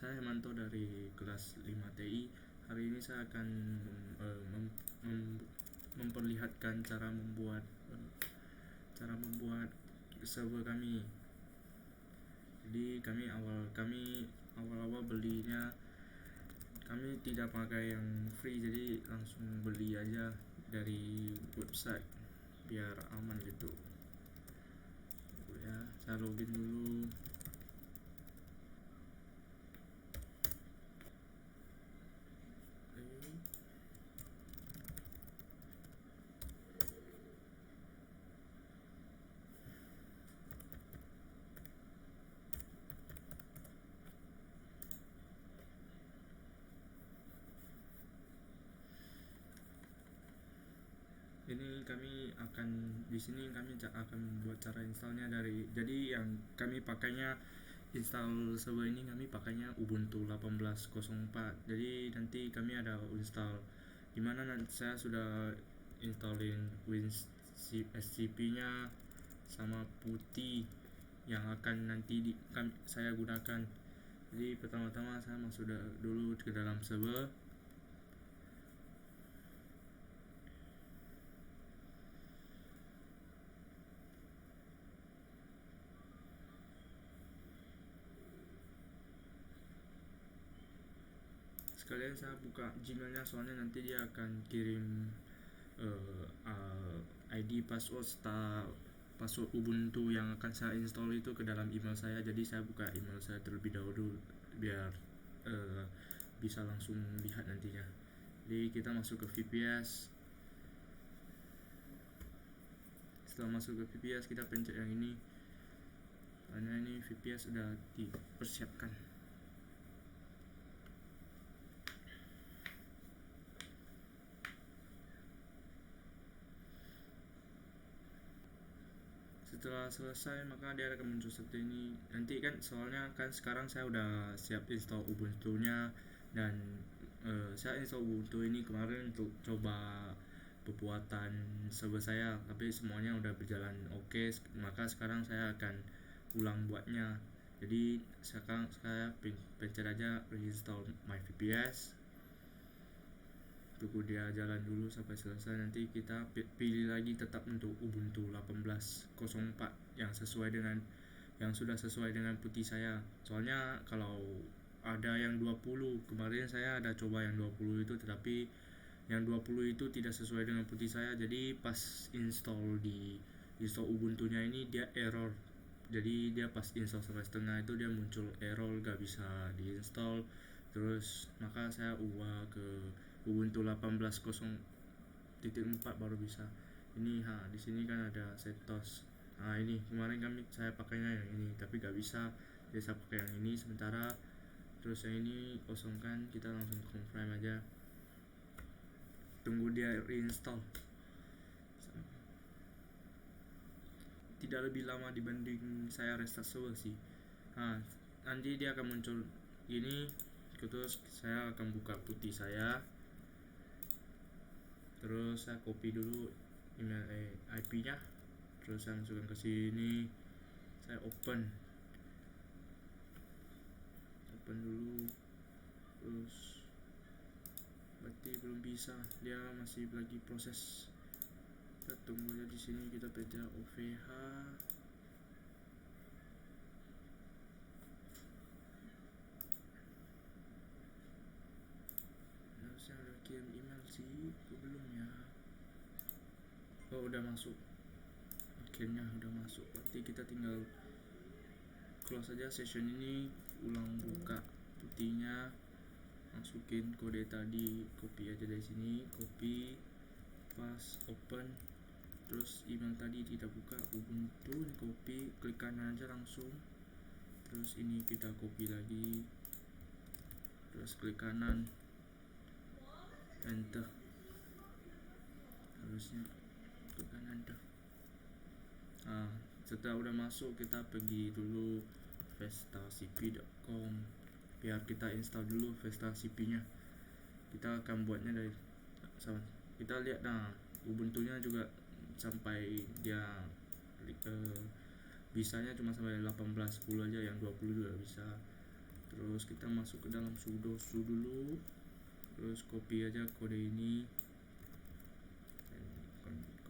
Saya Hemanto dari kelas 5 TI. Hari ini saya akan memperlihatkan cara membuat server kami. Jadi kami awal-awal belinya kami tidak pakai yang free, jadi langsung beli aja dari website biar aman gitu. Ya, saya login dulu. Di sini kami akan buat cara installnya jadi yang kami pakainya install server ini kami pakainya Ubuntu 18.04. Jadi nanti kami ada install dimana nanti saya sudah installin SCP-nya sama putih yang akan nanti saya gunakan. Jadi pertama-tama saya masuk dulu ke dalam server. Sekalian saya buka Gmailnya, soalnya nanti dia akan kirim ID password serta password Ubuntu yang akan saya install itu ke dalam email saya. Jadi saya buka email saya terlebih dahulu biar bisa langsung lihat nantinya. Jadi kita masuk ke VPS. Setelah masuk ke VPS kita pencet yang ini, karena ini VPS sudah dipersiapkan. Setelah selesai maka dia akan muncul seperti ini. Nanti kan soalnya kan sekarang saya udah siap install Ubuntu-nya, dan saya install Ubuntu ini kemarin untuk coba pembuatan server saya, tapi semuanya udah berjalan oke. Maka sekarang saya akan ulang buatnya. Jadi sekarang saya pencet aja reinstall my VPS, tunggu dia jalan dulu sampai selesai. Nanti kita pilih lagi tetap untuk Ubuntu 18.04 yang sudah sesuai dengan putih saya. Soalnya kalau ada yang 20, kemarin saya ada coba yang 20 itu, tetapi yang 20 itu tidak sesuai dengan putih saya. Jadi pas install Ubuntunya ini dia error. Jadi dia pas install sampai setengah itu dia muncul error, gak bisa diinstal. Terus maka saya ubah ke Ubuntu 18.04 baru bisa. Ini di sini kan ada CentOS. Ini kemarin saya pakainya yang ini, tapi gak bisa. Jadi saya pakai yang ini sementara. Terus yang ini kosongkan, kita langsung confirm aja. Tunggu dia reinstall. Tidak lebih lama dibanding saya restart server sih. Nanti dia akan muncul ini. Terus saya akan buka putih saya. Terus saya copy dulu email IP-nya. Terus saya masukkan ke sini. Saya open dulu. Terus berarti belum bisa, dia masih lagi proses. Kita tunggu aja di sini, kita pencet OVH. Harusnya udah kirim email sih, belum ya? Oh udah masuk, akhirnya udah masuk. Berarti kita tinggal close aja session ini, ulang buka putihnya, masukin kode tadi, copy aja dari sini, copy, pas open. Terus email tadi tidak buka Ubuntu, ini copy, klik kanan aja langsung. Terus ini kita copy lagi, terus klik kanan, enter. Harusnya klik kanan enter. Setelah udah masuk, kita pergi dulu vestacp.com biar kita install dulu vestacp-nya. Kita akan buatnya dari kita lihat Ubuntu-nya juga sampai dia bisanya cuma sampai 18.10 aja, yang 20 juga bisa. Terus kita masuk ke dalam sudo dulu, terus copy aja kode ini,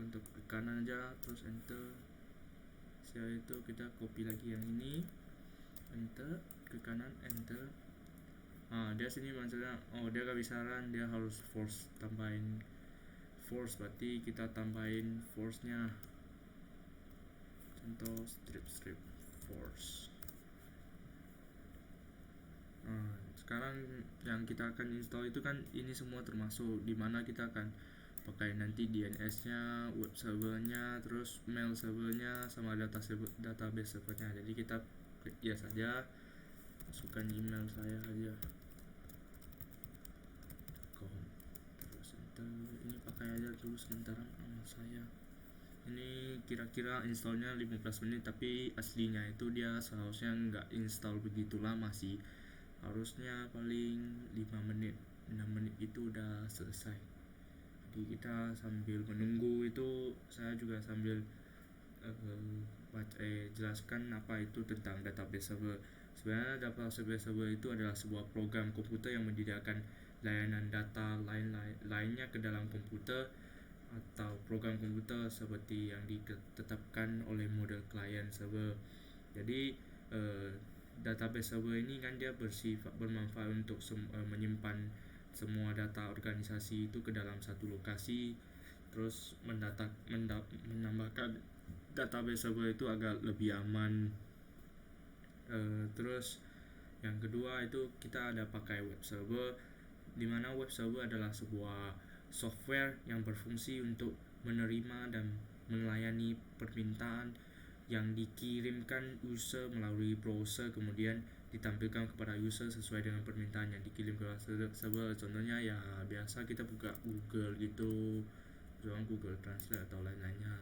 untuk ke kanan aja, terus enter. Setelah itu kita copy lagi yang ini, enter, ke kanan, enter. Dia sini maksudnya, dia gak bisa run, dia harus force, tambahin force, berarti kita tambahin force nya, contoh strip force. Sekarang yang kita akan install itu kan ini semua termasuk dimana kita akan pakai nanti DNS nya, web servernya, terus mail servernya, sama database servernya. Jadi kita klik ya saja, masukkan email saya aja, terus enter. Ini pakai aja dulu sementara email saya. Ini kira-kira installnya 15 menit, tapi aslinya itu dia seharusnya nggak install begitu lama sih, harusnya paling 5 menit 6 menit itu udah selesai. Jadi kita sambil menunggu itu, saya juga sambil jelaskan apa itu tentang database server. Sebenarnya database server itu adalah sebuah program komputer yang menyediakan layanan data lainnya ke dalam komputer atau program komputer seperti yang ditetapkan oleh model client server. Jadi database server ini kan dia bermanfaat untuk menyimpan semua data organisasi itu ke dalam satu lokasi, terus menambahkan database server itu agak lebih aman. Terus yang kedua itu kita ada pakai web server, dimana web server adalah sebuah software yang berfungsi untuk menerima dan melayani permintaan yang dikirimkan user melalui browser, kemudian ditampilkan kepada user sesuai dengan permintaan yang dikirim ke server. Contohnya ya biasa kita buka Google gitu, Google Translate atau lain-lainnya.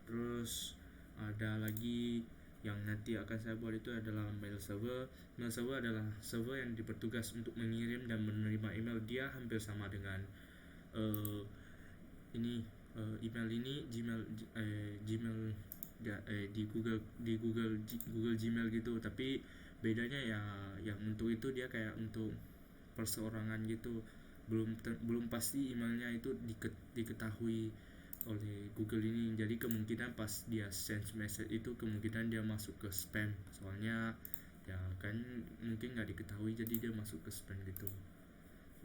Terus ada lagi yang nanti akan saya buat itu adalah mail server. Mail server adalah server yang bertugas untuk mengirim dan menerima email. Dia hampir sama dengan email ini Gmail di Google Gmail gitu, tapi bedanya ya yang untuk itu dia kayak untuk perseorangan gitu, belum pasti emailnya itu diketahui oleh Google ini. Jadi kemungkinan pas dia send message itu kemungkinan dia masuk ke spam, soalnya ya kan mungkin nggak diketahui jadi dia masuk ke spam gitu.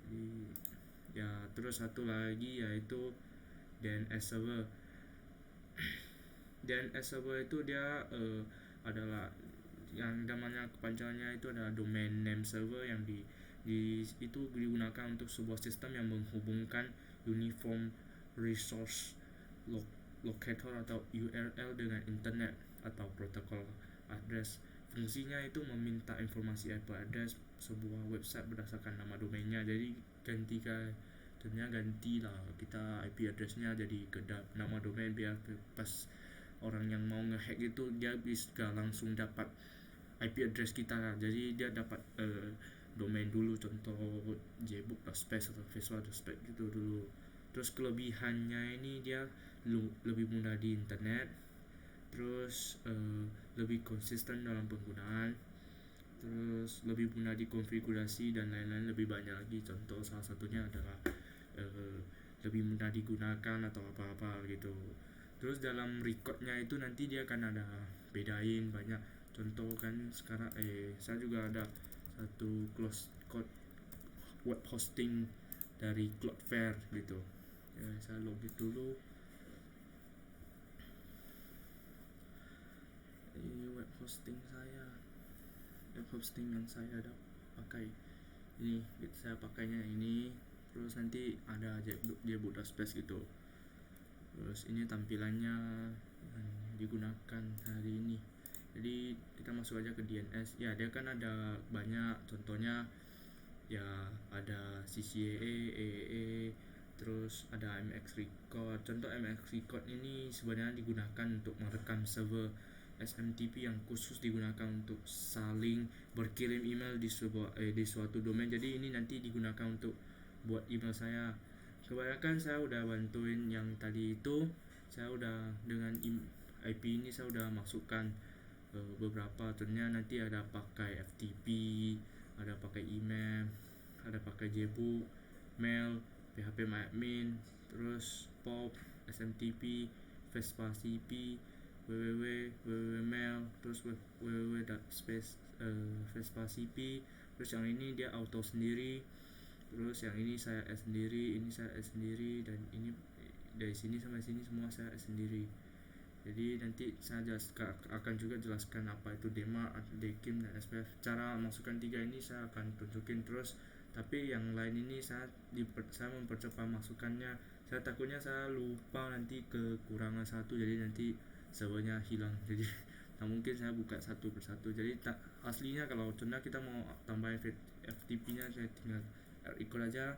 Jadi ya terus satu lagi yaitu DNS server. DNS server itu dia adalah yang namanya kepanjangannya itu adalah domain name server, yang itu digunakan untuk sebuah sistem yang menghubungkan uniform resource locator atau URL dengan internet atau protokol address. Fungsinya itu meminta informasi IP address sebuah website berdasarkan nama domainnya. Jadi ganti lah kita IP addressnya jadi ke nama domain, biar pas orang yang mau ngehack itu dia bisa langsung dapat IP address kita. Jadi dia dapat domain dulu, contoh jbook.space atau visual.space gitu dulu. Terus kelebihannya ini dia lebih mudah di internet, terus lebih konsisten dalam penggunaan, terus lebih mudah dikonfigurasi dan lain-lain lebih banyak lagi. Contoh salah satunya adalah lebih mudah digunakan atau apa-apa gitu. Terus dalam recordnya itu nanti dia akan ada bedain banyak. Contoh kan sekarang saya juga ada satu close code web hosting dari Cloudflare gitu. Saya login dulu. Web hosting yang saya ada pakai ini, saya pakainya ini. Terus nanti ada jbook.space gitu. Terus ini tampilannya yang digunakan hari ini. Jadi kita masuk aja ke DNS. Ya dia kan ada banyak, contohnya ya ada CCAA, AAA, terus ada MX Record. Contoh MX Record ini sebenarnya digunakan untuk merekam server SMTP yang khusus digunakan untuk saling berkirim email di suatu domain. Jadi ini nanti digunakan untuk buat email saya. Kebanyakan saya udah bantuin yang tadi itu, saya udah dengan IP ini saya udah masukkan beberapa. Contohnya nanti ada pakai FTP, ada pakai email, ada pakai jbook, mail, php admin, terus pop, smtp, vespa cp, www.mail, terus www.space vespa cp. Terus yang ini dia auto sendiri, terus yang ini saya add sendiri, ini saya add sendiri, dan ini dari sini sampai sini semua saya add sendiri. Jadi nanti saya akan juga jelaskan apa itu DEMA, DKIM, dan SPF. Cara masukkan 3 ini saya akan tunjukin terus, tapi yang lain ini saya mempercepat masukannya. Saya takutnya saya lupa nanti kekurangan satu, jadi nanti servernya hilang. Jadi tak mungkin saya buka satu persatu. Jadi aslinya kalau contohnya kita mau tambahin FTP nya, saya tinggal record aja,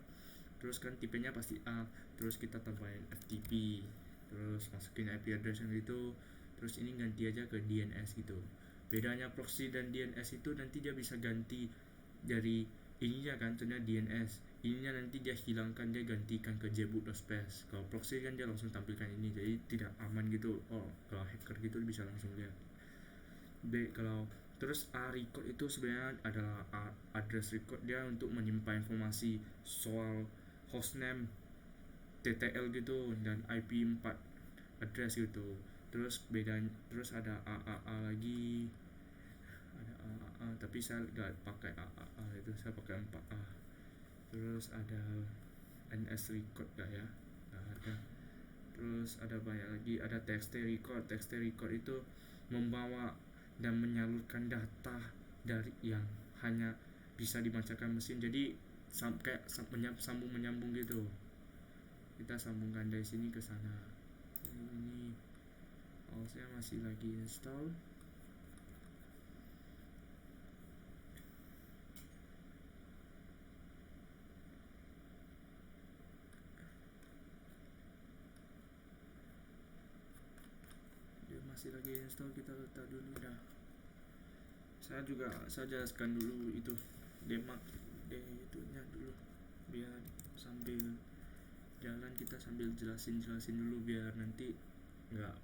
terus kan tipenya pasti A, terus kita tambahin FTP, terus masukin IP address yang gitu, terus ini ganti aja ke DNS gitu. Bedanya proxy dan DNS itu nanti dia bisa ganti dari ininya kan, contohnya DNS ininya nanti dia hilangkan, dia gantikan ke jbook.space. Kalau proxy kan dia langsung tampilkan ini, jadi tidak aman gitu. Kalau hacker gitu bisa langsung lihat. Kalau terus A record itu sebenarnya adalah address record, dia untuk menyimpan informasi soal hostname, TTL gitu, dan IP4 address gitu. Terus bedanya, terus ada AAA lagi, ada AAA tapi saya nggak pakai AAA itu, saya pakai 4A. Terus ada NS record gak ya, nggak ada. Terus ada banyak lagi, ada TXT record. TXT record itu membawa dan menyalurkan data dari yang hanya bisa dibacakan mesin, jadi kayak sambung menyambung gitu, kita sambungkan dari sini ke sana. Ini saya masih lagi install. Dia masih lagi install, kita letak dulu dah. Saya jelaskan dulu itu demak itunya dulu, biar sambil jalan kita sambil jelasin dulu, biar nanti nggak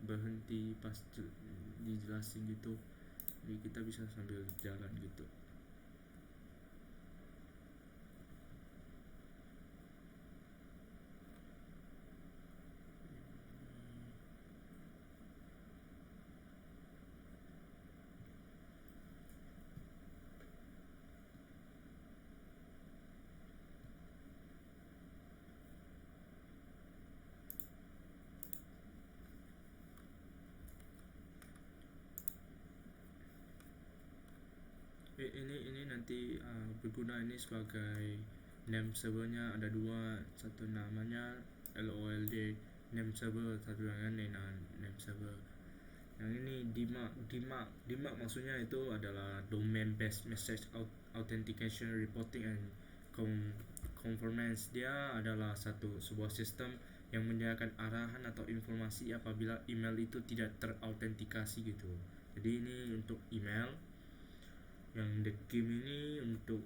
berhenti pas dijelasin gitu, jadi kita bisa sambil jalan gitu. Ini nanti berguna ini sebagai name servernya, ada dua, satu namanya LOLD name server, satu lagi name server. Yang ini DMARC maksudnya itu adalah Domain Based Message Authentication Reporting and Conformance. Dia adalah sebuah sistem yang menyediakan arahan atau informasi apabila email itu tidak terautentikasi gitu. Jadi ini untuk email. Yang DKIM ini untuk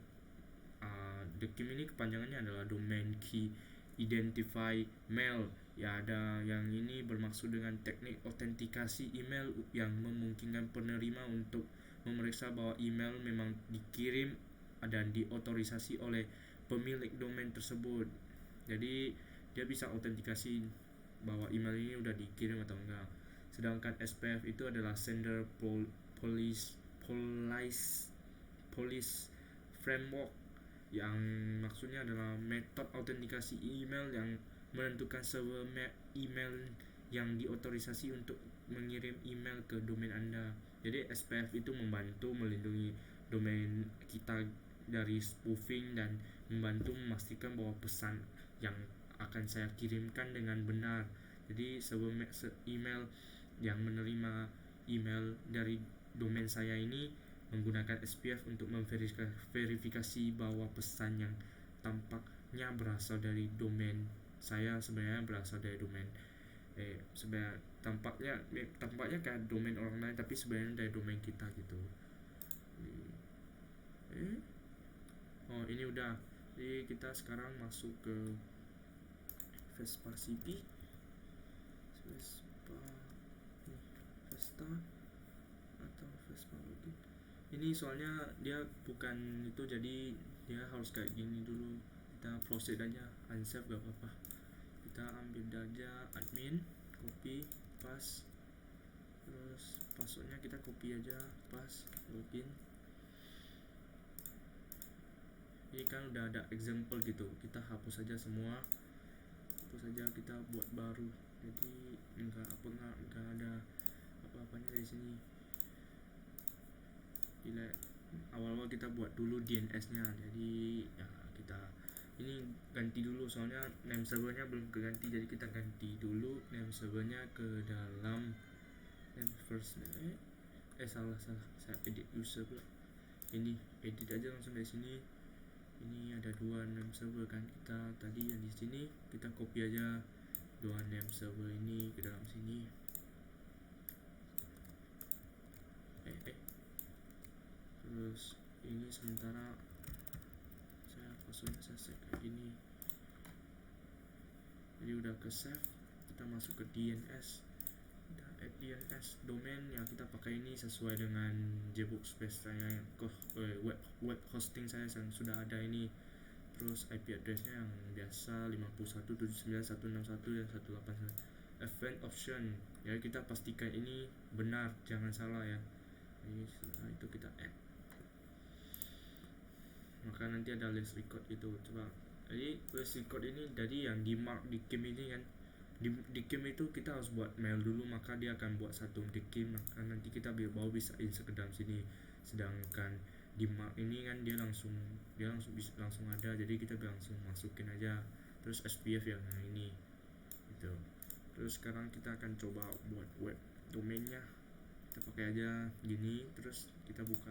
DKIM ini kepanjangannya adalah Domain Key Identify Mail. Ya, ada yang ini bermaksud dengan teknik autentikasi email yang memungkinkan penerima untuk memeriksa bahwa email memang dikirim dan diotorisasi oleh pemilik domain tersebut. Jadi dia bisa autentikasi bahwa email ini udah dikirim atau enggak. Sedangkan SPF itu adalah Sender Police Framework, yang maksudnya adalah metode autentikasi email yang menentukan server email yang diotorisasi untuk mengirim email ke domain Anda. Jadi SPF itu membantu melindungi domain kita dari spoofing dan membantu memastikan bahwa pesan yang akan saya kirimkan dengan benar. Jadi server email yang menerima email dari domain saya ini menggunakan SPF untuk memverifikasi bahwa pesan yang tampaknya berasal dari domain saya sebenarnya berasal dari domain sebenarnya tampaknya kayak domain orang lain, tapi sebenarnya dari domain kita gitu. Ini udah. Jadi kita sekarang masuk ke Vespa CP, Vespa atau Vespa login. Ini soalnya dia bukan itu, jadi dia harus kayak gini dulu. Kita proceed aja, unsave gak apa-apa. Kita ambil aja admin, copy, paste, terus passwordnya kita copy aja, paste, login. Ini kan udah ada example gitu, kita hapus aja semua, hapus aja, kita buat baru. Jadi enggak ada apa-apanya dari sini. Bila awal-awal kita buat dulu DNS-nya, jadi ya kita ini ganti dulu soalnya name servernya belum keganti, jadi kita ganti dulu name servernya ke dalam name first name. Salah saya edit user pula. Ini edit aja langsung dari sini. Ini ada dua name server kan, kita tadi yang di sini kita copy aja dua name server ini ke dalam sini. Terus ini sementara passwordnya saya save kayak gini. Jadi udah ke save, kita masuk ke DNS. Udah add DNS domain yang kita pakai ini sesuai dengan jbook space saya, web hosting saya yang sudah ada ini. Terus IP addressnya yang biasa 51.79.161 dan 181. Event option ya, kita pastikan ini benar, jangan salah ya. Jadi setelah itu kita add, maka nanti ada list record itu. Coba, jadi list record ini dari yang di mark di game ini kan, di game itu kita harus buat mail dulu, maka dia akan buat satu di game, maka nanti kita baru bisa insert ke dalam sini. Sedangkan di mark ini kan dia langsung ada, jadi kita langsung masukin aja. Terus SPF yang ini itu. Terus sekarang kita akan coba buat web domainnya, kita pakai aja gini. Terus kita buka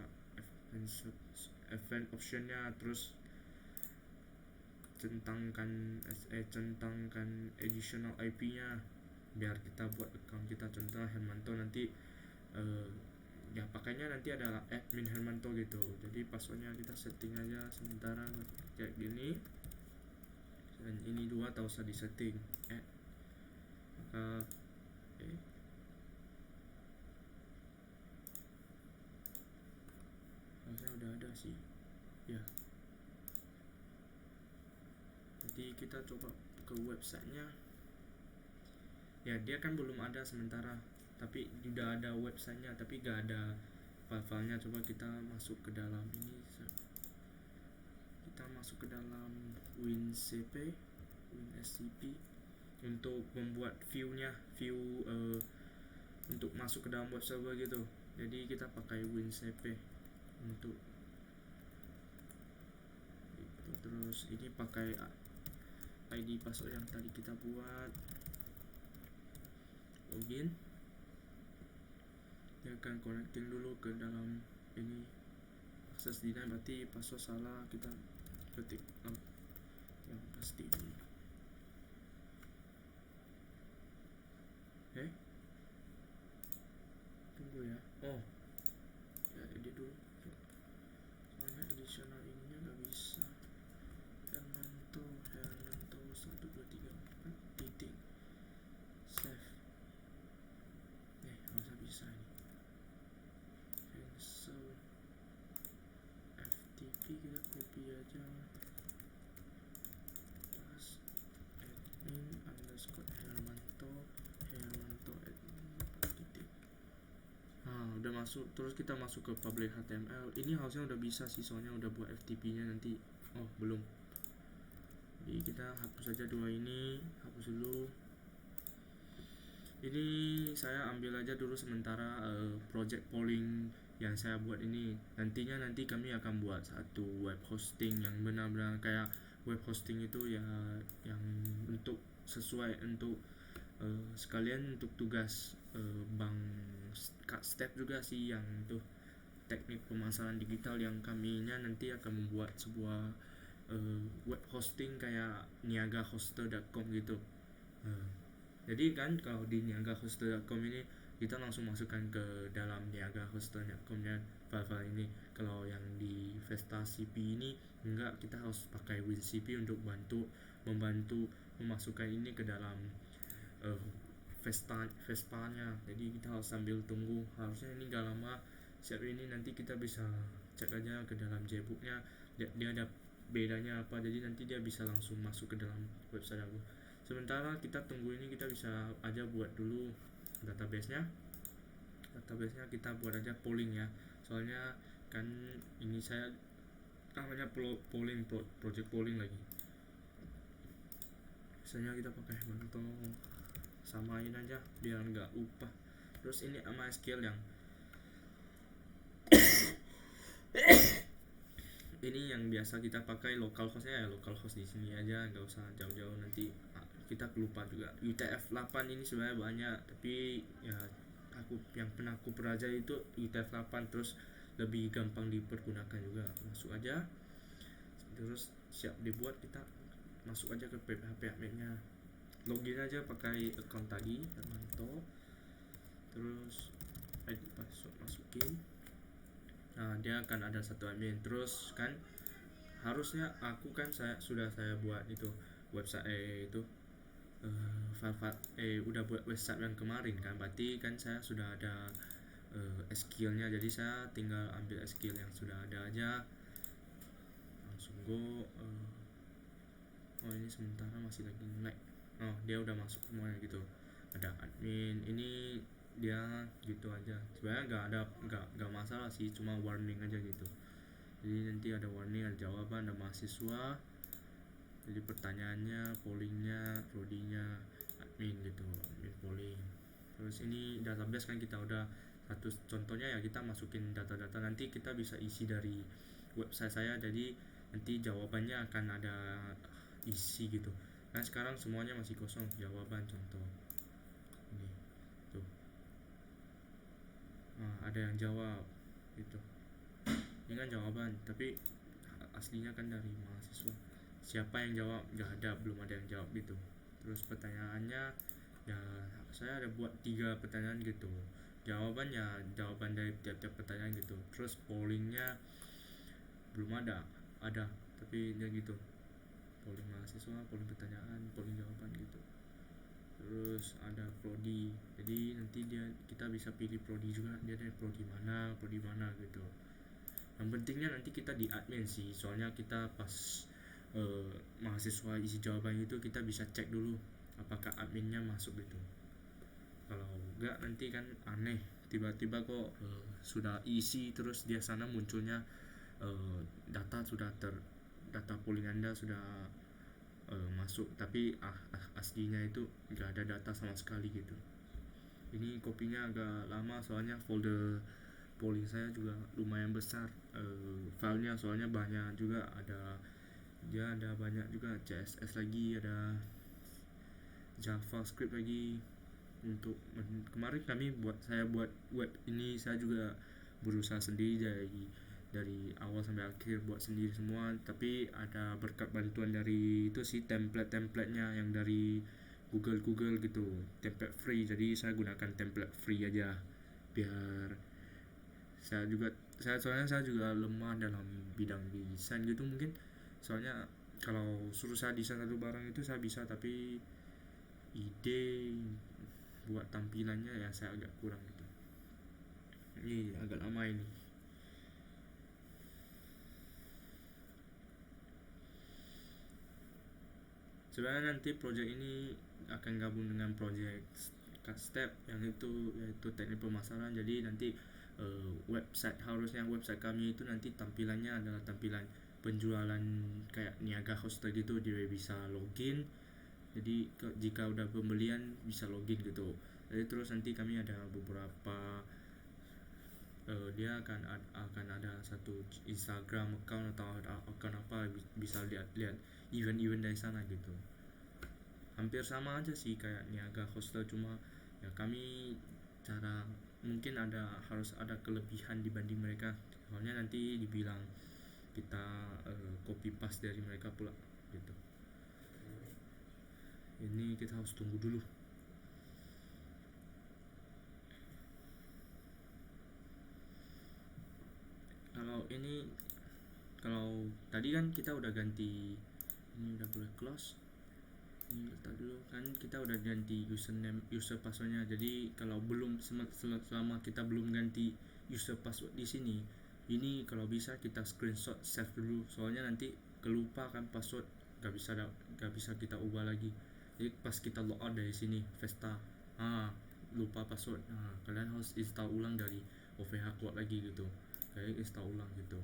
event optionnya, terus centangkan additional IP-nya biar kita buat account kita. Contoh Hermanto, nanti ya pakainya nanti adalah admin Hermanto gitu. Jadi passwordnya kita setting aja sementara kayak gini, dan ini dua tak usah disetting. Maka harusnya udah ada sih ya. Jadi kita coba ke websitenya ya, dia kan belum ada sementara, tapi udah ada websitenya tapi gak ada file-filenya. Coba kita masuk ke dalam ini, kita masuk ke dalam WinSCP untuk membuat view untuk masuk ke dalam web server gitu. Jadi kita pakai WinSCP untuk itu. Terus ini pakai ID password yang tadi kita buat, login. Dia akan connecting dulu ke dalam ini, akses deny, berarti password salah, kita ketik yang pasti dulu. Tunggu ya, ya edit dulu soalnya additional ininya gak bisa. Hermanto 1234 titik save. Harusnya bisa ini. Cancel FTP, kita copy aja, pas admin underscore Hermanto admin titik. Udah masuk. Terus kita masuk ke public HTML. Ini harusnya udah bisa sih, soalnya udah buat FTP nya nanti. Belum. Jadi kita hapus aja dua ini, hapus dulu. Ini saya ambil aja dulu sementara project polling yang saya buat ini. Nanti kami akan buat satu web hosting yang benar-benar kayak web hosting itu ya, yang untuk sesuai untuk sekalian untuk tugas bank step juga sih, yang tuh teknik pemasaran digital, yang kaminya nanti akan membuat sebuah web hosting kayak niagahoster.com gitu. Jadi kan kalau di niagahoster.com ini kita langsung masukkan ke dalam niagahoster.com nya file-file ini. Kalau yang di Vesta CP ini enggak, kita harus pakai WinCP untuk membantu memasukkan ini ke dalam Vespa nya. Jadi kita harus sambil tunggu, harusnya ini gak lama siap ini nanti kita bisa cek aja ke dalam Jbooknya, dia ada bedanya apa, jadi nanti dia bisa langsung masuk ke dalam website aku. Sementara kita tunggu ini, kita bisa aja buat dulu database-nya kita buat aja polling ya, soalnya kan ini saya namanya polling project polling lagi. Biasanya kita pakai Manto, samain aja biar nggak lupa. Terus ini MySQL yang ini yang biasa kita pakai localhost-nya ya, localhost di sini aja, nggak usah jauh-jauh, nanti kita lupa juga. UTF-8 ini sebenarnya banyak, tapi ya yang pernah aku pelajari itu UTF-8, terus lebih gampang dipergunakan juga. Masuk aja, terus siap dibuat, kita masuk aja ke PHP admin-nya, login aja pakai account tadi Hermanto, terus ID password masukin. Nah, dia akan ada satu admin. Terus kan harusnya aku kan saya buat itu website itu udah buat website yang kemarin kan, berarti kan saya sudah ada SQL-nya, jadi saya tinggal ambil SQL yang sudah ada aja, langsung go. Oh, ini sementara masih lagi like. Oh, dia udah masuk semuanya gitu, ada admin ini, dia gitu aja. Sebenarnya nggak masalah sih, cuma warning aja gitu. Jadi nanti ada warning, ada jawaban, ada mahasiswa, jadi pertanyaannya, pollingnya, prodinya, admin gitu, admin polling. Terus ini database kan kita udah satu, contohnya ya kita masukin data-data, nanti kita bisa isi dari website saya, jadi nanti jawabannya akan ada isi gitu. Nah sekarang semuanya masih kosong jawaban, contoh ini tuh. Nah, ada yang jawab gitu, ini kan jawaban tapi aslinya kan dari mahasiswa. Siapa yang jawab? Nggak ada, belum ada yang jawab gitu. Terus pertanyaannya ya saya ada buat 3 pertanyaan gitu, jawabannya jawaban dari tiap-tiap pertanyaan gitu. Terus pollingnya belum ada tapi dia gitu, polling mahasiswa, polling pertanyaan, polling jawaban gitu. Terus ada prodi, jadi nanti kita bisa pilih prodi juga, dia dari prodi mana gitu. Yang pentingnya nanti kita di admin sih, soalnya kita pas mahasiswa isi jawaban itu kita bisa cek dulu apakah adminnya masuk gitu. Kalau enggak nanti kan aneh, tiba-tiba kok sudah isi terus dia sana munculnya data polling Anda sudah masuk, tapi aslinya itu enggak ada data sama sekali gitu. Ini kopinya agak lama soalnya folder polling saya juga lumayan besar, filenya soalnya banyak juga, ada banyak juga, CSS lagi, ada JavaScript lagi. Untuk kemarin saya buat web ini, saya juga berusaha sendiri dari awal sampai akhir, buat sendiri semua, tapi ada berkat bantuan dari itu sih, template-templatenya yang dari Google gitu, template free, jadi saya gunakan template free aja biar soalnya saya juga lemah dalam bidang desain gitu mungkin, soalnya kalau suruh saya desain satu barang itu saya bisa, tapi ide buat tampilannya ya saya agak kurang gitu. Ini agak lama ini. Sebenarnya nanti project ini akan gabung dengan project step yang itu, yaitu teknik pemasaran. Jadi nanti harusnya website kami itu nanti tampilannya adalah tampilan penjualan kayak niaga hoster gitu, dia bisa login. Jadi jika udah pembelian bisa login gitu. Jadi terus nanti kami ada beberapa dia akan ada satu Instagram account atau account apa, bisa lihat event-event dari sana gitu. Hampir sama aja sih kayak niaga hostel, cuma ya kami mungkin harus ada kelebihan dibanding mereka, soalnya nanti dibilang kita copy paste dari mereka pula gitu. Ini kita harus tunggu dulu. Kalau tadi kan kita udah ganti, ini udah boleh close. Ini letak dulu, kan kita udah ganti user passwordnya, jadi kalau selama kita belum ganti user password di sini. Ini kalau bisa kita screenshot save dulu, soalnya nanti kelupa kan password, gak bisa kita ubah lagi. Jadi pas kita logout dari sini Vesta, lupa password, kalian harus install ulang dari OVH Cloud lagi gitu, kayak install ulang gitu.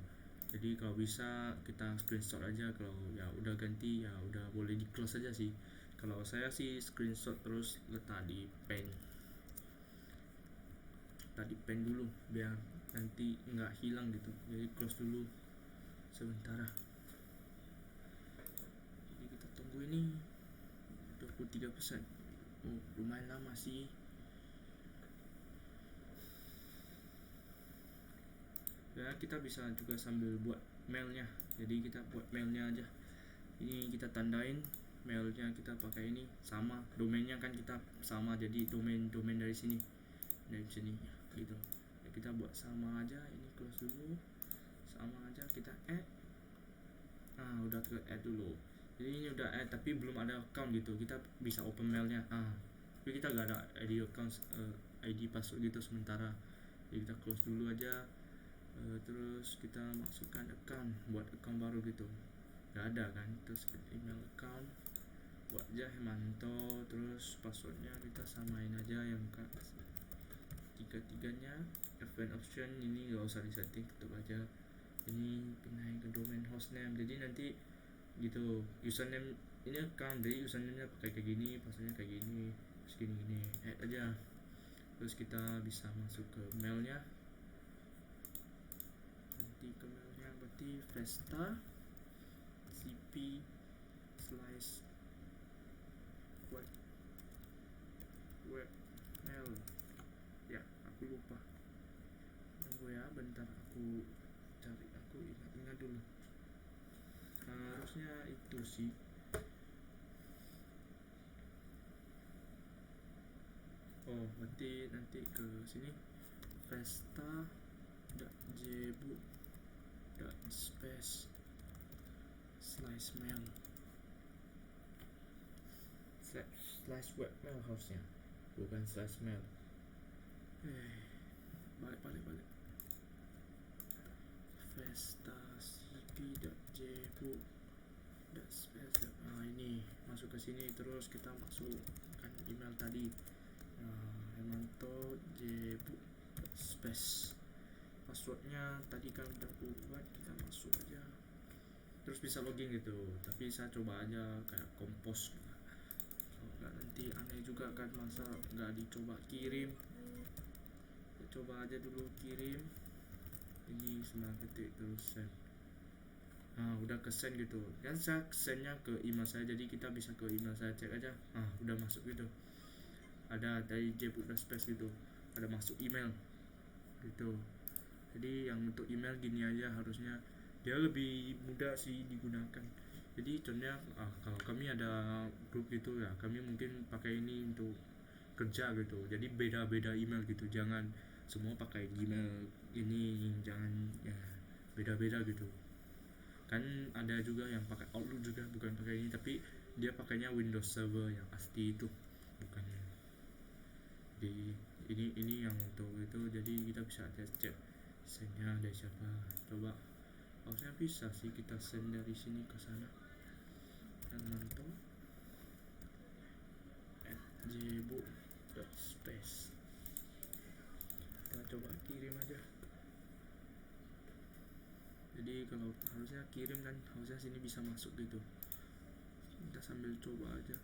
Jadi kalau bisa kita screenshot aja, kalau ya udah ganti ya udah boleh di close aja sih. Kalau saya sih screenshot terus letak di pen, dulu biar nanti nggak hilang gitu. Jadi close dulu sementara. Jadi kita tunggu ini 23%. Oh, lumayan lama sih. Ya kita bisa juga sambil buat mailnya. Jadi kita buat mailnya aja. Ini kita tandain mailnya, kita pakai ini sama, domainnya kan kita sama, jadi domain dari sini gitu ya, kita buat sama aja. Ini close dulu, sama aja, kita add. Udah ke add dulu. Jadi ini udah add tapi belum ada account gitu, kita bisa open mailnya. Tapi kita gak ada ID account, ID password gitu sementara. Jadi kita close dulu aja. Terus kita masukkan account, buat account baru gitu, gak ada kan. Terus email account, buat aja Hemanto. Terus passwordnya kita samain aja yang tiga-tiganya. Event option ini gak usah disetting, tutup aja. Ini pindahin ke domain hostname, jadi nanti gitu username ini account, jadi username-nya pakai kayak gini, passwordnya kayak gini, terus gini add aja. Terus kita bisa masuk ke mailnya, berarti Vesta cp slice web mail ya, aku lupa. Tunggu ya bentar, aku cari, aku ingat dulu. Harusnya itu sih. Oh, berarti nanti ke sini vesta.jbook.space slice mail slash webmail harusnya, bukan slash mail. Balik Vesta cp.jbook.space. Ini masuk ke sini, terus kita masukkan email tadi, Hemanto jbook.space. Passwordnya tadi kan udah buat, kita masuk aja. Terus bisa login gitu, tapi saya coba aja kayak kompos. Nggak, nanti aneh juga kan, masa nggak dicoba kirim. Kita coba aja dulu kirim. Ini 9 detik terus send. Udah ke send gitu kan, saya sendnya ke email saya, jadi kita bisa ke email saya cek aja. Udah masuk gitu, ada dari jbook.space gitu, ada masuk email gitu. Jadi yang untuk email gini aja, harusnya dia lebih mudah sih digunakan. Jadi contohnya kalau kami ada grup gitu ya, kami mungkin pakai ini untuk kerja gitu, jadi beda-beda email gitu, jangan semua pakai Gmail ini, jangan ya, beda-beda gitu kan. Ada juga yang pakai Outlook juga, bukan pakai ini, tapi dia pakainya Windows Server yang asli itu, bukan di ini yang untuk itu. Jadi kita bisa cek sendnya dari siapa, coba. Harusnya bisa sih kita send dari sini ke sana. Hemanto @jbook.space, kita coba kirim aja. Jadi kalau harusnya kirim kan, harusnya sini bisa masuk gitu. Kita sambil coba aja.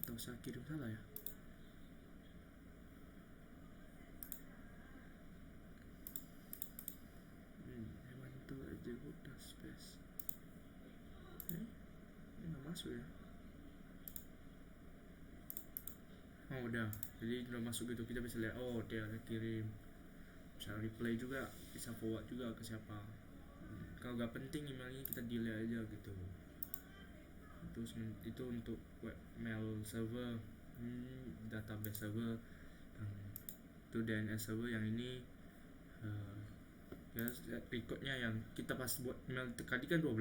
Atau saya kirim salah ya? Hemanto @jbook.space. Ini nggak masuk ya? Udah, jadi udah masuk gitu, kita bisa lihat, dia udah kirim. Bisa replay juga, bisa forward juga ke siapa. Kalau gak penting emailnya, kita delete aja gitu. Terus itu untuk web mail server, database server, itu DNS server. Yang ini ya recordnya yang kita pas buat mail tadi kan 12,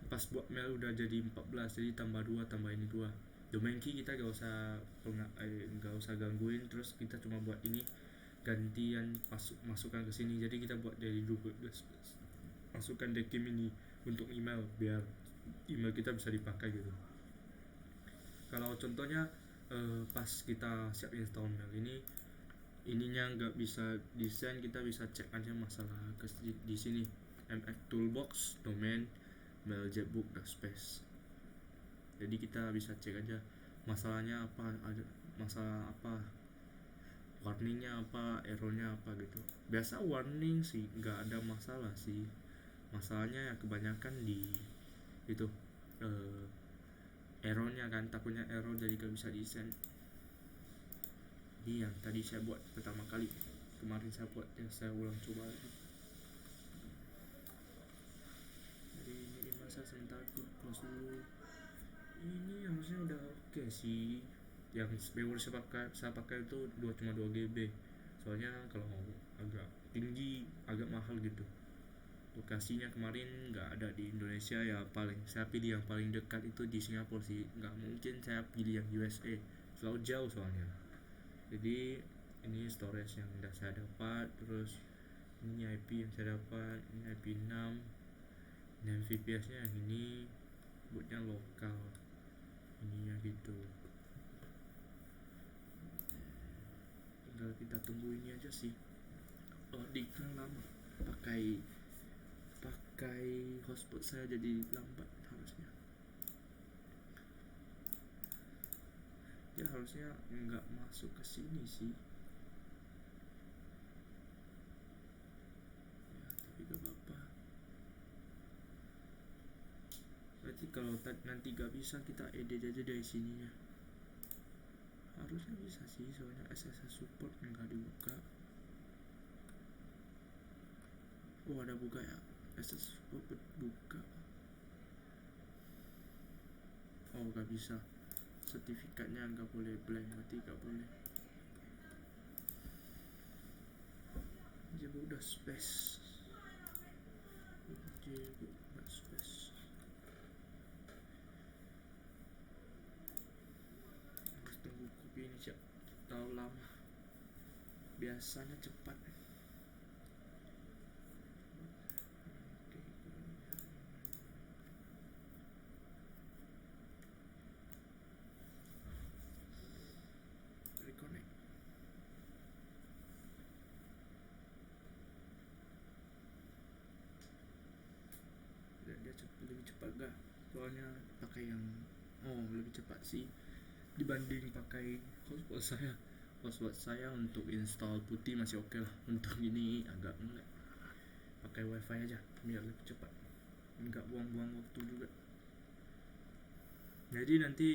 pas buat mail udah jadi 14, jadi tambah 2 tambah ini 2, domain key kita gak usah gangguin, terus kita cuma buat ini gantian masukkan ke sini. Jadi kita buat dari dulu, masukkan dekim ini untuk email biar email kita bisa dipakai gitu. Kalau contohnya pas kita siap install mail ininya nggak bisa desain, kita bisa cek aja masalah di sini, mx toolbox domain mail jetbook space. Jadi kita bisa cek aja masalahnya apa, ada masalah apa, warningnya apa, errornya apa gitu. Biasa warning sih nggak ada masalah sih, masalahnya kebanyakan di itu errornya kan, takutnya error jadi gak bisa desain. Ini yang tadi saya buat pertama kali kemarin, saya ulang coba lagi. Jadi ini masa sebentar aku close dulu. Ini harusnya udah oke sih. Yang memori saya pakai itu cuma 2 GB. Soalnya kalau agak tinggi agak mahal gitu. Lokasinya kemarin nggak ada di Indonesia ya, paling saya pilih yang paling dekat itu di Singapura sih. Nggak mungkin saya pilih yang USA, terlalu jauh soalnya. Jadi ini storage yang udah saya dapat, terus ini IP yang saya dapat, ini IP 6, dan VPS nya yang ini, bootnya lokal ininya gitu. Tinggal kita tunggu ini aja sih. Dikira lama pakai hotspot saya jadi lambat harusnya. Ya harusnya nggak masuk ke sini sih ya, tapi gak apa-apa. Berarti kalau nanti gak bisa, kita edit aja dari sininya. Harusnya bisa sih, soalnya SSH support nggak dibuka. Oh ada buka ya, SSH support buka. Oh gak bisa, sertifikatnya nggak boleh blank, berarti gak boleh. Jadi udah space, space. Harus tunggu kopi ini cak, terlalu lama. Biasanya cepat. Reconnect. Dia lebih cepat gak? Soalnya pakai yang lebih cepat sih dibanding pakai hotspot saya untuk install putih masih oke lah. Untuk ini agak enggak, pakai wifi aja biar lebih cepat, enggak buang-buang waktu juga. Jadi nanti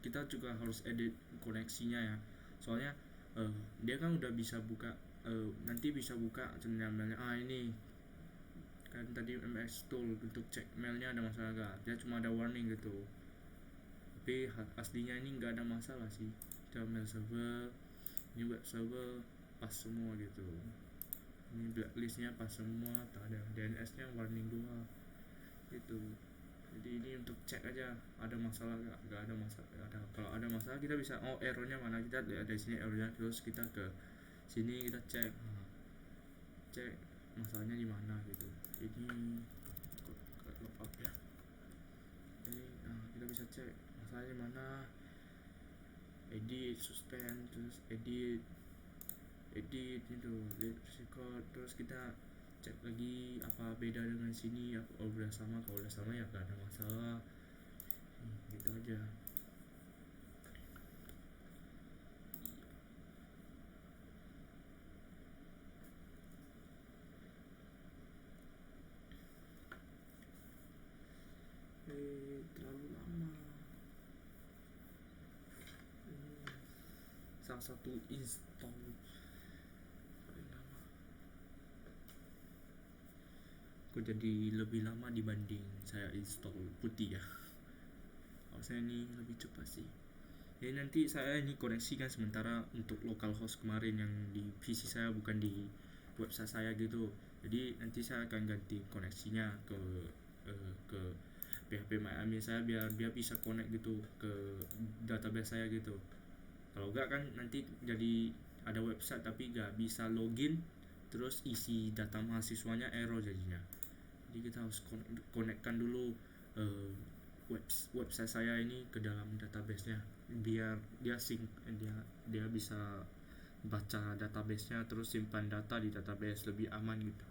kita juga harus edit koneksinya ya, soalnya dia kan udah bisa buka, nanti bisa buka channel-nya. Ini kan tadi MS tool untuk cek mailnya ada masalah gak, dia cuma ada warning gitu, tapi aslinya ini nggak ada masalah sih. Kita mail server, ini web server pas semua gitu, ini blacklistnya pas semua, tak ada DNS nya warning 2 gitu. Jadi ini untuk cek aja ada masalah gak ada masalah, ada. Kalau ada masalah kita bisa errornya mana, kita lihat dari sini errornya, terus kita ke sini kita cek masalahnya di mana gitu. Ini log up ya, jadi kita bisa cek masalahnya mana, edit, suspend, terus edit itu record, terus kita cek lagi apa beda dengan sini, apa udah sama. Kalau udah sama ya gak ada masalah. Gitu aja. Terlalu lama. Salah satu install paling lama. Kok jadi lebih lama dibanding saya install putih ya. Harusnya ini lebih cepat sih. Jadi nanti saya ini koneksikan sementara untuk localhost kemarin yang di PC saya, bukan di website saya gitu. Jadi nanti saya akan ganti koneksinya ke PHP MyAdmin saya biar dia bisa connect gitu ke database saya gitu. Kalau enggak kan nanti jadi ada website tapi nggak bisa login, terus isi data mahasiswanya error jadinya. Jadi kita harus connectkan dulu uh, website saya ini ke dalam database-nya biar dia dia bisa baca database-nya terus simpan data di database lebih aman gitu.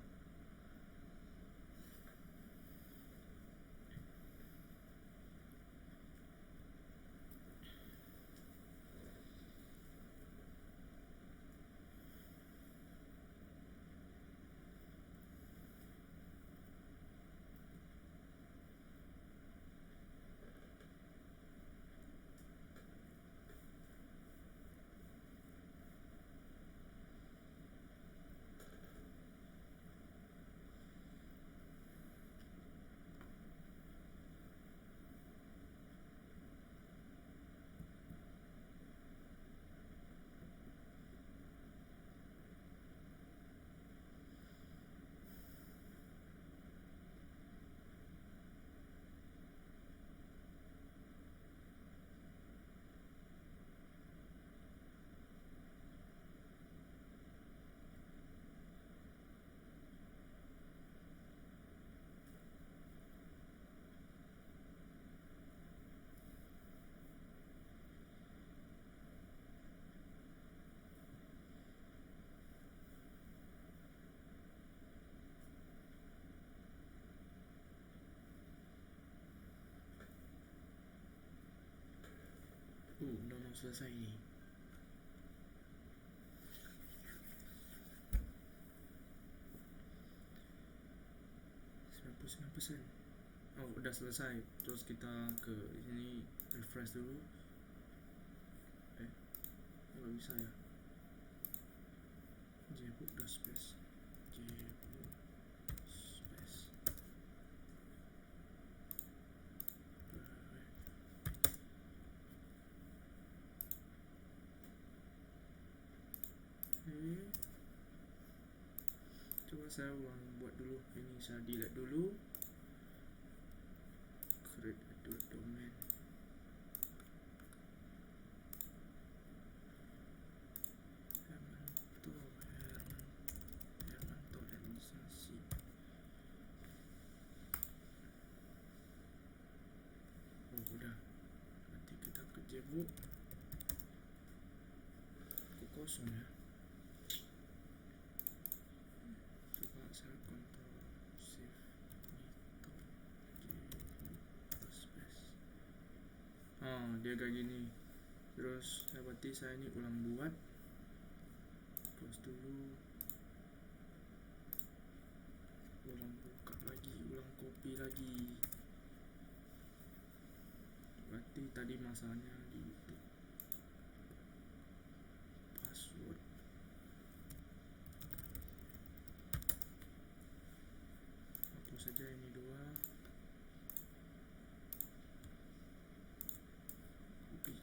Udah mau selesai nih. %. Oh, udah selesai. Terus kita ke ini refresh dulu. Nggak bisa ya. Jbook space. Coba saya ulang buat dulu. Ini saya delete dulu. Create a domain. Hermanto Organisasi. Oh udah. Nanti kita ke Jbook. Kok kosong ya? Coba saya control shift Jbook space. Oh dia kayak gini. Terus berarti saya ini ulang buat. Close dulu. Ulang buka lagi, ulang copy lagi. Berarti tadi masalahnya di password. Hapus saja ini dua. Copy.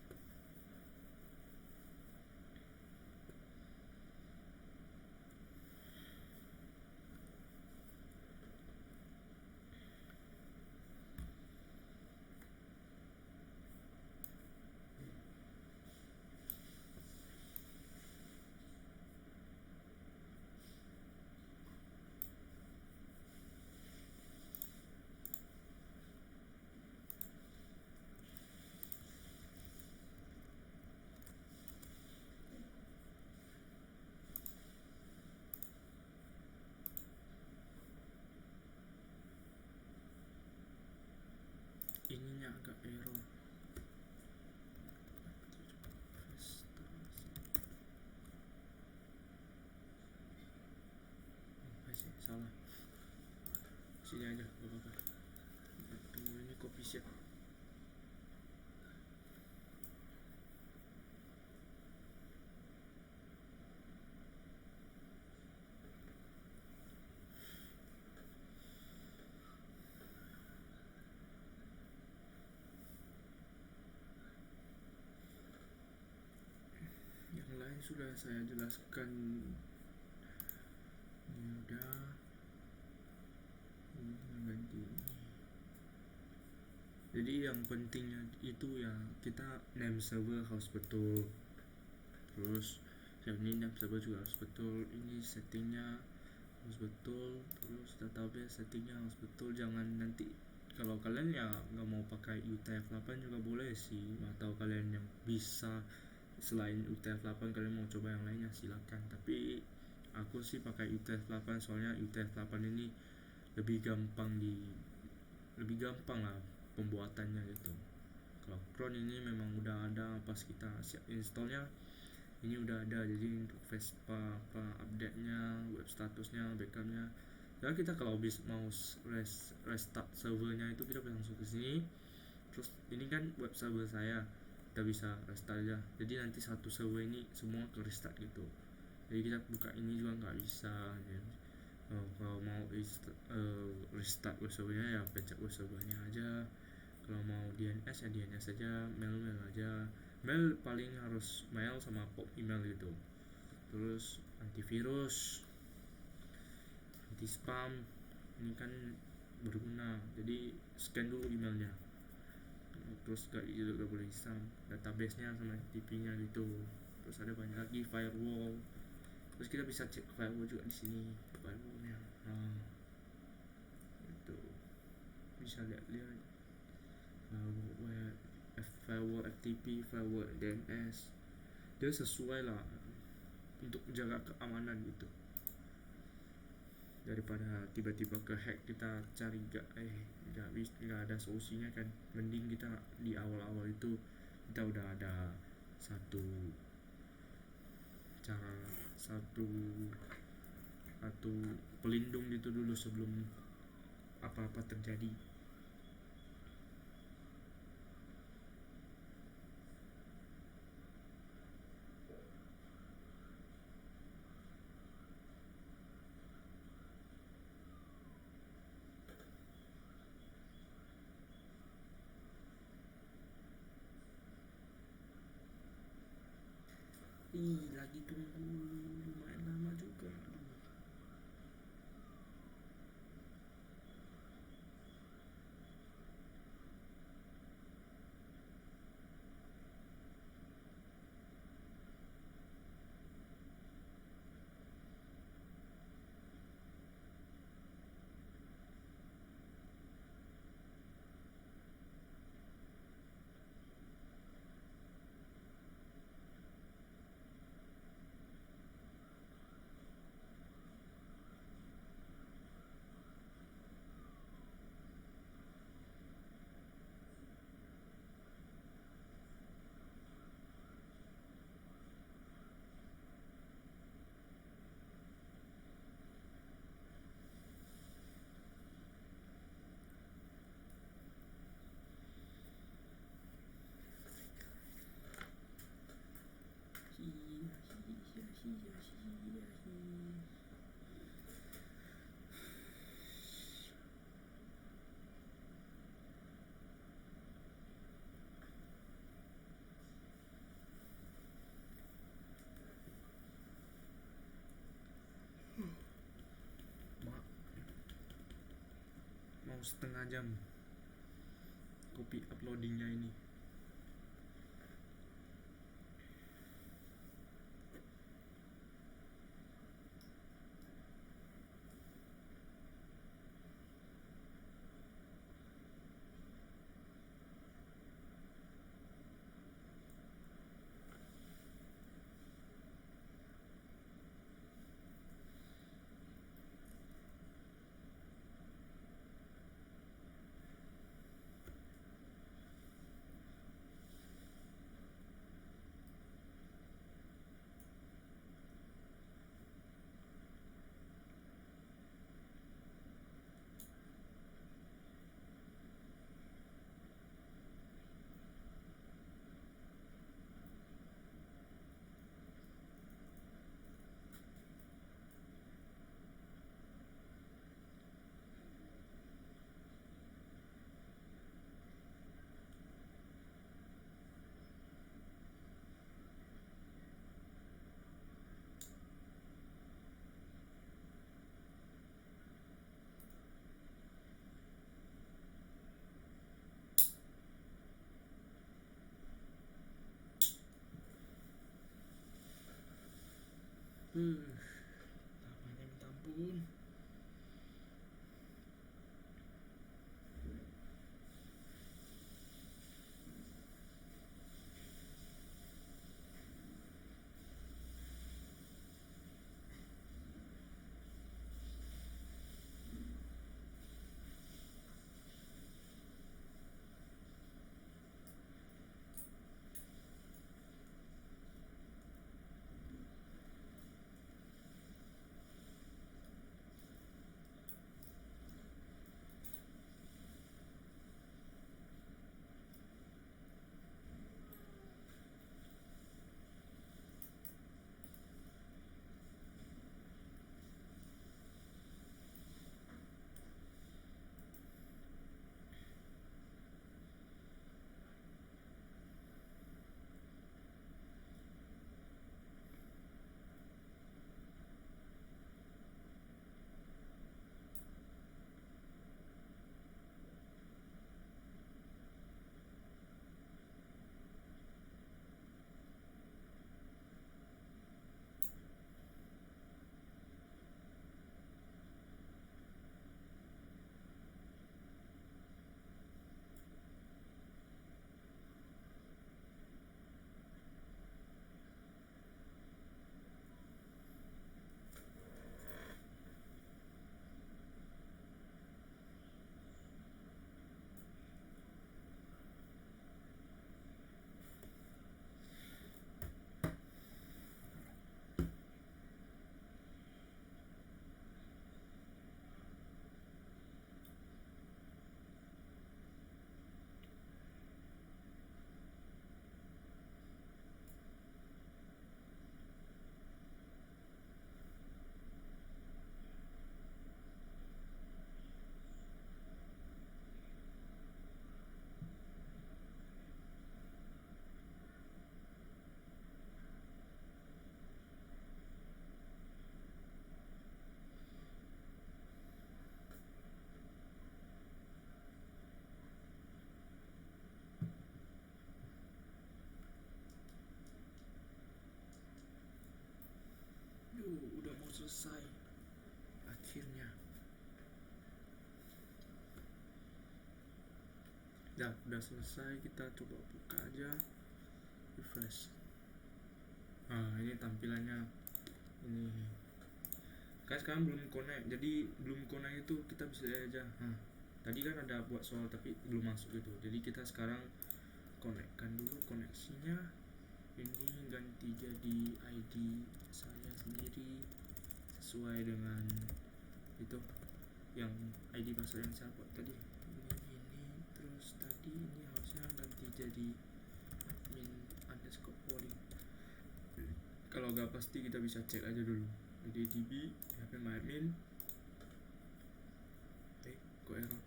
Ininya agak error. Salah. Sini aja, gak apa-apa. Tunggu ini copy siap. Yang lain sudah saya jelaskan. Ini udah. Ini ganti ini. Jadi yang pentingnya itu ya kita name server harus betul, terus yang ini name server juga harus betul, ini settingnya harus betul, terus database settingnya harus betul. Jangan nanti kalau kalian ya nggak mau pakai UTF-8 juga boleh sih, atau kalian yang bisa selain UTF-8 kalian mau coba yang lainnya silakan, tapi aku sih pakai UTF-8 soalnya UTF-8 ini lebih gampang lebih gampang lah pembuatannya gitu. Kalau cron ini memang udah ada pas kita siap installnya, ini udah ada, jadi untuk Vespa apa update nya, web statusnya, backupnya. Dan kita kalau mau restart servernya itu kita bisa langsung ke sini. Terus ini kan web server saya, kita bisa restart aja. Jadi nanti satu server ini semua ke restart gitu. Jadi kita buka ini juga nggak bisa. Kalau mau restart web servernya ya pencet web servernya aja. Kalau mau DNS ya DNS aja, mail aja. Mail paling harus mail sama pop email gitu. Terus antivirus, anti spam, ini kan berguna. Jadi scan dulu emailnya. Terus gak boleh spam, database nya sama FTP nya gitu. Terus ada banyak lagi firewall. Terus kita bisa cek firewall juga di sini, firewallnya. Nah, itu bisa lihat-lihat firewall FTP, firewall DNS, dia sesuai lah untuk menjaga keamanan gitu, daripada tiba-tiba ke hack kita cari nggak ada solusinya kan. Mending kita di awal-awal itu kita udah ada satu cara, satu pelindung gitu dulu sebelum apa-apa terjadi. Lagi tunggu lumayan lama juga. Mau setengah jam copy uploadingnya ini. Udah selesai, kita coba buka aja, refresh. Nah, ini tampilannya. Ini kan sekarang belum connect, jadi belum connect itu kita bisa lihat aja. Nah, tadi kan ada buat soal tapi belum masuk gitu, jadi kita sekarang connectkan dulu koneksinya. Ini ganti jadi ID saya sendiri sesuai dengan itu yang ID password yang saya buat tadi. Ini terus tadi ini harusnya ganti jadi admin underscore polling. Kalau nggak pasti kita bisa cek aja dulu di DB HP my admin. Kok error?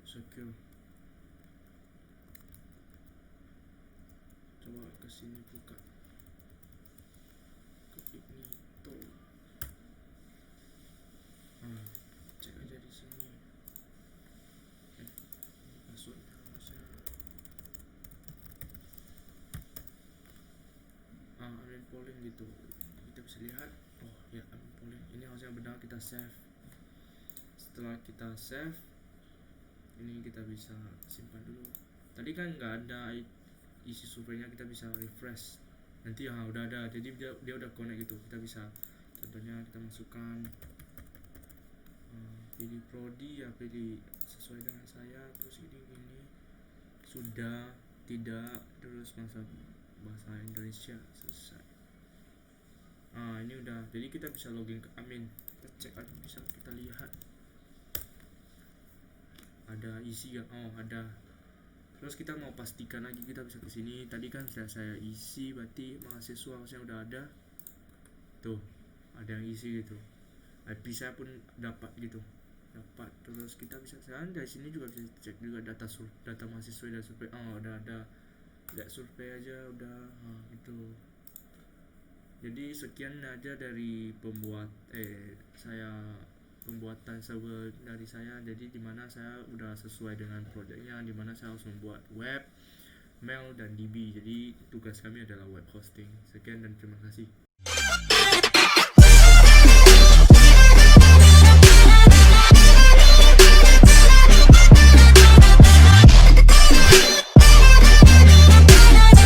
Secure. Coba kesini buka ke Ignito. Cek aja di sini. Passwordnya harusnya admin polling gitu. Kita bisa lihat. Oh ya, admin polling. Ini harusnya benar, kita save. Setelah kita save, ini kita bisa simpan dulu. Tadi kan nggak ada isi surveinya, kita bisa refresh. Nanti udah ada, jadi dia udah connect gitu. Kita bisa, contohnya kita masukkan pilih prodi ya, pilih sesuai dengan saya, terus ini sudah tidak, terus bahasa Indonesia selesai. Ini udah, jadi kita bisa login ke admin, kita cek aja, bisa kita lihat ada isi gak. Oh ada. Terus kita mau pastikan lagi, kita bisa ke sini. Tadi kan sudah saya isi, berarti mahasiswa harusnya udah ada. Tuh, ada yang isi gitu. IP saya pun dapat gitu. Dapat. Terus kita bisa dari sini juga bisa cek juga data mahasiswa dan survei. Oh, udah ada. Lihat survei aja udah. Gitu. Jadi sekian aja dari pembuatan server dari saya. Jadi dimana saya udah sesuai dengan proyeknya, dimana saya harus membuat web, mail dan DB. Jadi tugas kami adalah web hosting. Sekian dan terima kasih.